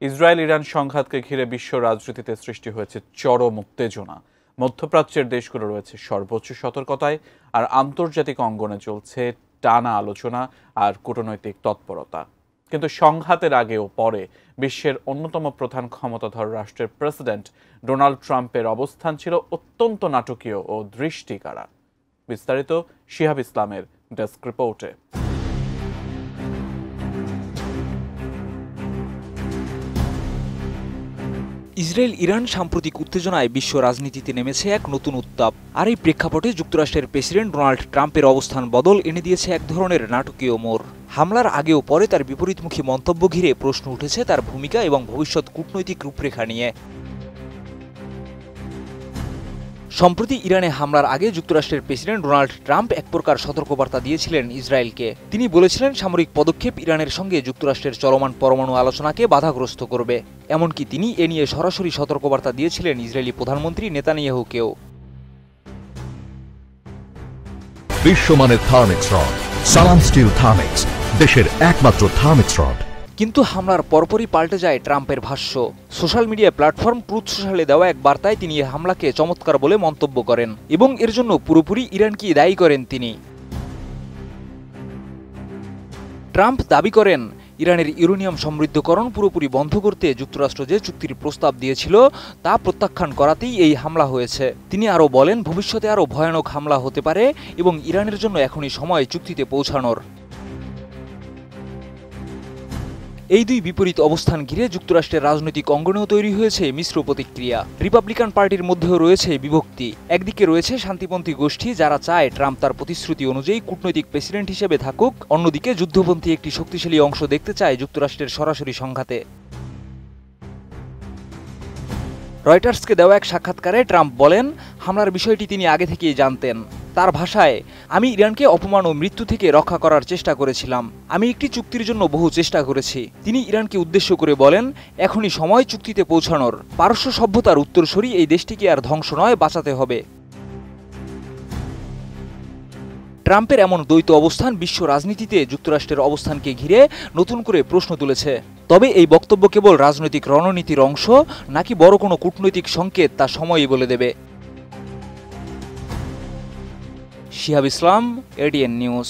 Israel Iran সংঘাতকে ঘিরে বিশ্ব রাজনীতিতে সৃষ্টি হয়েছে চরম উত্তেজনা। মধ্যপ্রাচ্যের দেশগুলো রয়েছে সর্বোচ্চ সতর্কতায়, আর আন্তর্জাতিক অঙ্গনে চলছে টানা আলোচনা আর কূটনৈতিক তৎপরতা। কিন্তু সংঘাতের আগে ও পরে বিশ্বের অন্যতম প্রধান ক্ষমতাধর রাষ্ট্রের প্রেসিডেন্ট ডোনাল্ড ট্রাম্পের অবস্থান ছিল অত্যন্ত নাটকীয় ও দৃষ্টিকাড়া। বিস্তারিত শিহাব ইসলামের ডেস্ক রিপোর্টে। ইসরায়েল ইরান সাম্প্রতিক উত্তেজনায় বিশ্ব রাজনীতিতে নেমেছে এক নতুন উত্তাপ। আর এই প্রেক্ষাপটে যুক্তরাষ্ট্রের প্রেসিডেন্ট ডোনাল্ড ট্রাম্পের অবস্থান বদল এনে দিয়েছে এক ধরনের নাটকীয় মোড়। হামলার আগে ও পরে তার বিপরীতমুখী মন্তব্য ঘিরে প্রশ্ন উঠেছে তার ভূমিকা এবং ভবিষ্যৎ কূটনৈতিক রূপরেখা নিয়ে। সম্প্রতি ইরানে হামলার আগে যুক্তরাষ্ট্রের প্রেসিডেন্ট ডোনাল্ড ট্রাম্প এক প্রকার সতর্কবার্তা দিয়েছিলেন ইসরায়েলকে। তিনি বলেছিলেন সামরিক পদক্ষেপ ইরানের সঙ্গে যুক্তরাষ্ট্রের চলমান পরমাণু আলোচনাকে বাধাগ্রস্ত করবে। এমনকি তিনি এ নিয়ে সরাসরি সতর্কবার্তা দিয়েছিলেন ইসরায়েলি প্রধানমন্ত্রী নেতানিয়াহুকেও। বিশ্বমানের থার্মিক্স রড, সালাম স্টিল থার্মিক্স, দেশের একমাত্র থার্মিক্স রড। কিন্তু হামলার পরপরই পাল্টে যায় ট্রাম্পের ভাষ্য। সোশ্যাল মিডিয়া প্ল্যাটফর্ম ট্রুথ সোশ্যালে দেওয়া এক বার্তায় তিনি এই হামলাকে চমৎকার বলে মন্তব্য করেন এবং এর জন্য পুরোপুরি ইরানকে দায়ী করেন তিনি। ট্রাম্প দাবি করেন ইরানের ইউরেনিয়াম সমৃদ্ধকরণ পুরোপুরি বন্ধ করতে যুক্তরাষ্ট্র যে চুক্তির প্রস্তাব দিয়েছিল তা প্রত্যাখ্যান করাতেই এই হামলা হয়েছে। তিনি আরও বলেন ভবিষ্যতে আরও ভয়ানক হামলা হতে পারে এবং ইরানের জন্য এখনই সময় চুক্তিতে পৌঁছানোর। এই দুই বিপরীত অবস্থান ঘিরে যুক্তরাষ্ট্রের রাজনৈতিক অঙ্গনেও তৈরি হয়েছে মিশ্র প্রতিক্রিয়া। রিপাবলিকান পার্টির মধ্যেও রয়েছে বিভক্তি। একদিকে রয়েছে শান্তিপন্থী গোষ্ঠী যারা চায় ট্রাম্প তার প্রতিশ্রুতি অনুযায়ী কূটনৈতিক প্রেসিডেন্ট হিসেবে থাকুক, অন্যদিকে যুদ্ধপন্থী একটি শক্তিশালী অংশ দেখতে চায় যুক্তরাষ্ট্রের সরাসরি সংঘাতে। রয়টার্সকে দেওয়া এক সাক্ষাৎকারে ট্রাম্প বলেন হামলার বিষয়টি তিনি আগে থেকেই জানতেন। তার ভাষায়, আমি ইরানকে অপমান ও মৃত্যু থেকে রক্ষা করার চেষ্টা করেছিলাম। আমি একটি চুক্তির জন্য বহু চেষ্টা করেছি। তিনি ইরানকে উদ্দেশ্য করে বলেন এখনই সময় চুক্তিতে পৌঁছানোর। পারস্য সভ্যতার উত্তরসূরি এই দেশটিকে আর ধ্বংস নয়, বাঁচাতে হবে। ট্রাম্পের এমন দ্বৈত অবস্থান বিশ্ব রাজনীতিতে যুক্তরাষ্ট্রের অবস্থানকে ঘিরে নতুন করে প্রশ্ন তুলেছে। তবে এই বক্তব্য কেবল রাজনৈতিক রণনীতির অংশ নাকি বড় কোনো কূটনৈতিক সংকেত তা সময়ই বলে দেবে। শিহাব ইসলাম, এডিএন নিউজ।